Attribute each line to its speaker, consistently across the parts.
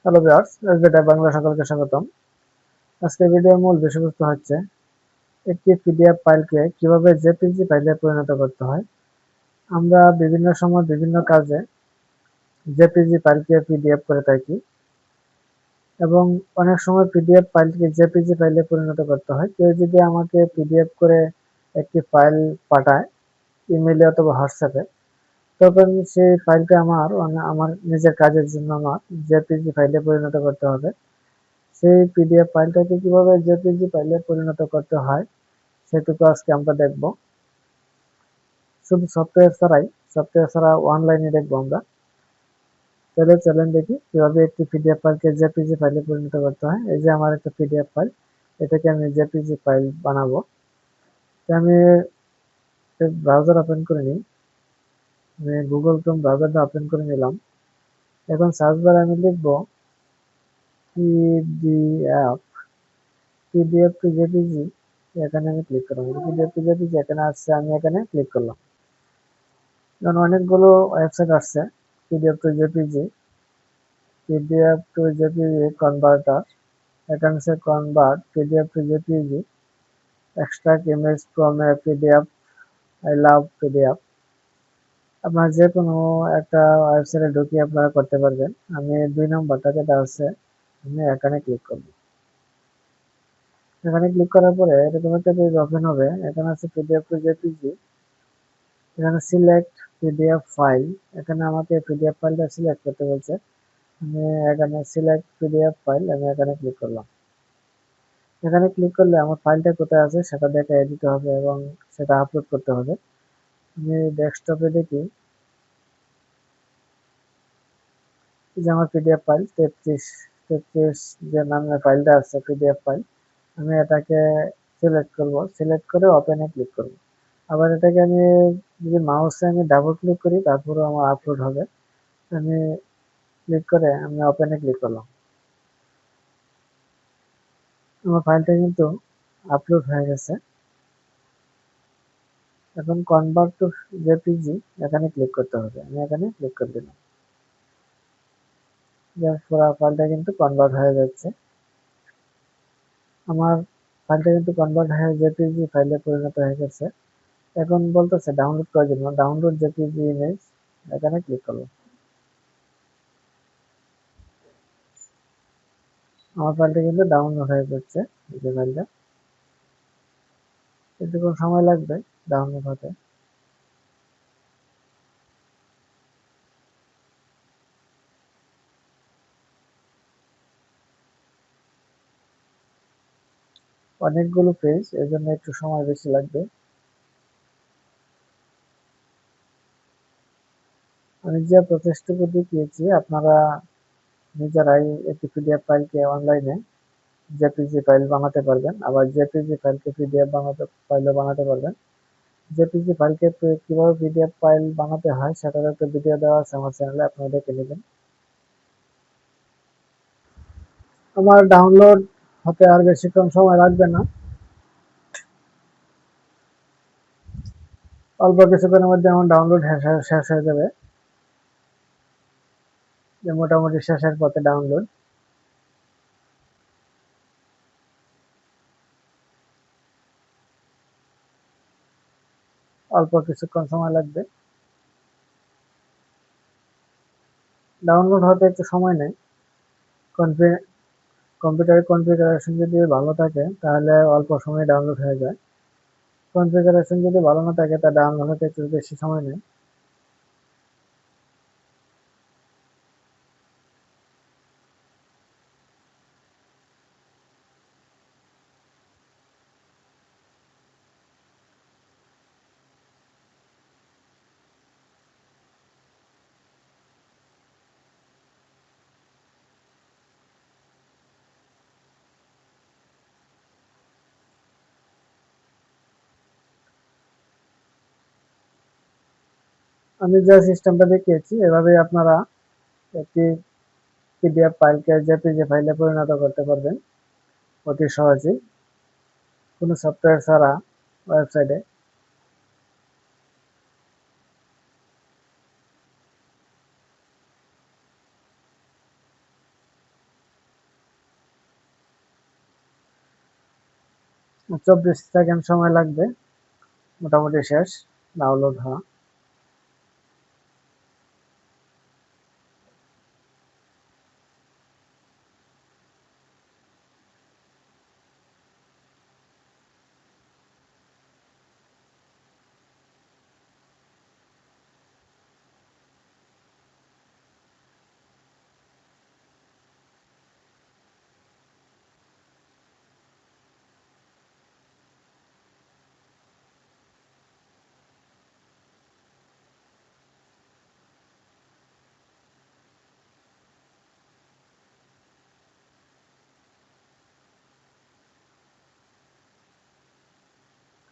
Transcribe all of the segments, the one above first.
Speaker 1: Hello viewers, যেটা বাংলা সকলকে স্বাগতম। আজকের ভিডিওর মূল বিষয়বস্তু হচ্ছে একটি পিডিএফ ফাইলকে কিভাবে জেপিজি ফাইলে পরিণত করতে হয়। আমরা বিভিন্ন সময় বিভিন্ন কাজে জেপিজি ফাইলকে পিডিএফ করে থাকি এবং অনেক সময় পিডিএফ ফাইলকে জেপিজি ফাইলে পরিণত করতে হয়। কেউ যদি আমাকে পিডিএফ করে একটি ফাইল পাঠায় ইমেইলে অথবা হোয়াটসঅ্যাপে, তখন সেই ফাইলটা আমার নিজের কাজের জন্য আমার জেপিজি ফাইলে পরিণত করতে হবে। সেই পিডিএফ ফাইলটাকে কিভাবে জেপিজি ফাইলে পরিণত করতে হয় সেটুকু আজকে আমরা দেখব। শুধু সফটওয়্যার ছাড়া অনলাইনে দেখবো আমরা। তাহলে চলেন দেখি কিভাবে একটি পিডিএফ ফাইলকে জেপিজি ফাইলে পরিণত করতে হয়। এই যে আমার একটা পিডিএফ ফাইল, এটাকে আমি জেপিজি ফাইল বানাবো। আমি ব্রাউজার ওপেন করে নিই। আমি গুগল ক্রোম ব্রাউজারটা ওপেন করে নিলাম। এখন সার্চ বারে আমি লিখবো পিডিএফ পিডিএফ টু জেপিজি। এখানে আমি ক্লিক করলাম। পিডিএফ টু জেপিজি এখানে আসছে, আমি এখানে ক্লিক করলাম। যেমন অনেকগুলো ওয়েবসাইট আসছে PDF to JPG, PDF to JPG converter, এখানে সে convert PDF to JPG, extract image from a PDF, I love PDF. আপনার যে কোনো একটা ওয়েবসাইটে ঢুকিয়ে আপনারা করতে পারবেন। আমি 2 নম্বরটা যেটা আছে আমি এখানে ক্লিক করব। এখানে ক্লিক করার পরে এরকম একটা পেজ ওপেন হবে। এখানে আছে পিডিএফ টু জেপিজি, এখানে সিলেক্ট পিডিএফ ফাইল। এখানে আমাকে পিডিএফ ফাইলটা সিলেক্ট করতে বলছে। আমি এখানে সিলেক্ট পিডিএফ ফাইল, আমি এখানে ক্লিক করলাম। এখানে ক্লিক করলে আমার ফাইলটা কোথায় আছে সেটা দেখায় দিতে হবে এবং সেটা আপলোড করতে হবে। আমি ডেস্কটপে দেখি যে আমার পিডিএফ ফাইল 33 যে নামে ফাইলটা আছে পিডিএফ ফাইল, আমি এটাকে সিলেক্ট করব। সিলেক্ট করে ওপেনে ক্লিক করব। আবার এটাকে আমি যদি মাউসে আমি ডাবল ক্লিক করি তারপরে আমার আপলোড হবে। আমি ক্লিক করে আমি ওপেনে ক্লিক করলাম। আমার ফাইলটা কিন্তু আপলোড হয়ে গেছে। এখন কনভার্ট টু জেপিজি এখানে ক্লিক করতে হবে। আমি এখানে ক্লিক করে দিলাম। পুরো ফাইলটা কিন্তু কনভার্ট হয়ে যাচ্ছে। আমার ফাইলটা কিন্তু কনভার্ট হয়ে জেপিজি ফাইলে পরিণত হয়ে গেছে। এখন বলতেছে ডাউনলোড করার জন্য ডাউনলোড জেপিজি ইমেজ, এখানে ক্লিক করলাম। আমার ফাইলটা কিন্তু ডাউনলোড হয়ে যাচ্ছে। এই যে ফাইলটা, একটু সময় লাগবে ডাউনলোড হতে। অনেকগুলো পেজ, এর জন্য একটু সময় বেশি লাগবে। আমি যে প্রচেষ্টাটুকু দেখিয়েছি আপনারা নিজেরাই একটি পিডিএফ ফাইলকে অনলাইনে জেপিজি ফাইল বানাতে পারবেন, আবার জেপিজি ফাইলকে পিডিএফ ফাইলও বানাতে পারবেন। জেপিজি ফাইলকে কিভাবে পিডিএফ ফাইল বানাতে হয় সেটার একটা ভিডিও দেওয়া আছে আমার চ্যানেলে, আপনারা দেখে নেবেন। আমার ডাউনলোড হতে আর বেশিক্ষণ সময় লাগবে না, অল্প কিছুক্ষণের মধ্যে আমার ডাউনলোড শেষ হয়ে যাবে। যে মোটামুটি শেষের পথে ডাউনলোড। অল্প কিছুক্ষণ সময় লাগবে, ডাউনলোড হতে একটু সময় নেয়। কম্পিউটারের কনফিগারেশন যদি ভালো থাকে তাহলে অল্প সময়ে ডাউনলোড হয়ে যায়। কনফিগারেশন যদি ভালো না থাকে তা ডাউনলোড হতে একটু বেশি সময় নেয়। আমি যে সিস্টেমটা দেখিয়েছি এভাবে আপনারা একটি পিডিএফ ফাইলকে জেপিজি ফাইলে পরিণত করতে পারবেন অতি সহজেই, কোনো সফটওয়্যার ছাড়া ওয়েবসাইটে। 24 সেকেন্ড সময় লাগবে, মোটামুটি শেষ ডাউনলোড হওয়া।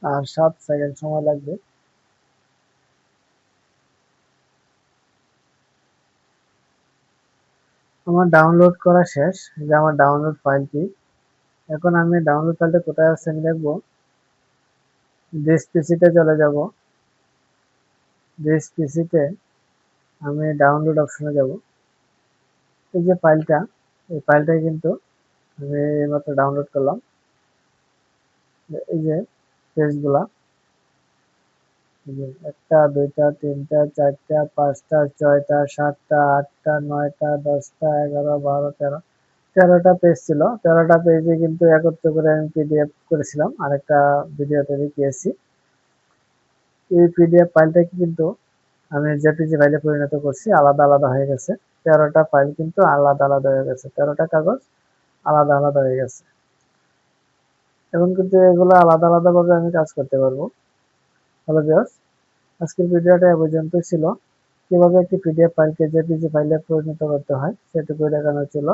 Speaker 1: আর 7 সেকেন্ড সময় লাগবে। আমার ডাউনলোড করা শেষ, যে আমার ডাউনলোড ফাইলটি। এখন আমি ডাউনলোড ফাইলটা কোথায় আছে আমি দেখবো। দিস পিসিতে চলে যাব। দিস পিসিতে আমি ডাউনলোড অপশনে যাব। এই যে ফাইলটা, এই ফাইলটাই কিন্তু আমি এইমাত্র ডাউনলোড করলাম। এই যে পেজগুলা, একটা, দুইটা, তিনটা, চারটা, পাঁচটা, ছয়টা, সাতটা, আটটা, নয়টা, 10টা, 11, 12, 13, 13টা পেজ ছিল। 13টা পেজে কিন্তু একত্র করে আমি পিডিএফ করেছিলাম, আরেকটা ভিডিওতে দেখিয়েছি। এই পিডিএফ ফাইলটাকে কিন্তু আমি জেপিজি ফাইলে পরিণত করছি, আলাদা আলাদা হয়ে গেছে। 13টা ফাইল কিন্তু আলাদা আলাদা হয়ে গেছে, 13টা কাগজ আলাদা আলাদা হয়ে গেছে। এবং কিন্তু এগুলো আলাদা আলাদা ভাবে আমি কাজ করতে পারবো। হ্যালো ভিউয়ার্স, আজকের ভিডিওটা এ পর্যন্তই ছিল। কিভাবে একটি পিডিএফ ফাইলকে জেপিজি ফাইলে পরিণত করতে হয় সেটুকুই দেখানো ছিল,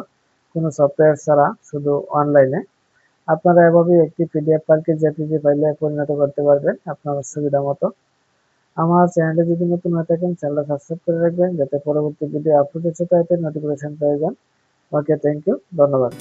Speaker 1: কোনো সফটওয়্যার ছাড়া, শুধু অনলাইনে। আপনারা এভাবেই একটি পিডিএফ ফাইলকে জেপিজি ফাইলে পরিণত করতে পারবেন আপনার সুবিধা মতো। আমার চ্যানেলে যদি নতুন হয়ে থাকেন, চ্যানেলটা সাবস্ক্রাইব করে রাখবেন যাতে পরবর্তী ভিডিও আপলোডের সাথে নোটিফিকেশন পেয়ে যান। ওকে, থ্যাংক ইউ, ধন্যবাদ।